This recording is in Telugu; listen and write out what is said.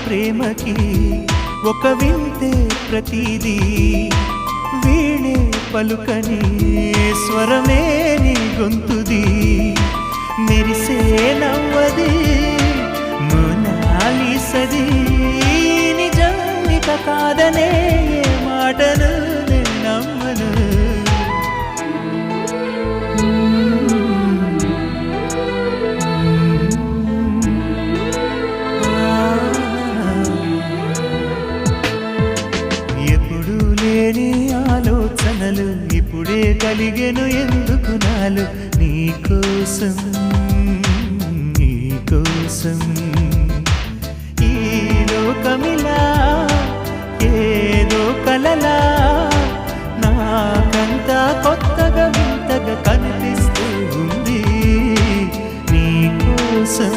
ప్రేమకి ఒక వింతే ప్రతిదీ వీణే పలుకని స్వరమే నీ గొంతుది మెరిసే నవ్వది మోనాలిసది నిజానిక కాదనే మాటను నమ్మను ఎప్పుడు లేని ఆలోచనలు ఇప్పుడే కలిగెను ఎందుకు నాలు నీకోసం నీకోసం ఈ లోకమిలా ఏదో కలలా నాకంతా కొత్తగా వింతగా కనిపిస్తూ ఉంది నీకోసం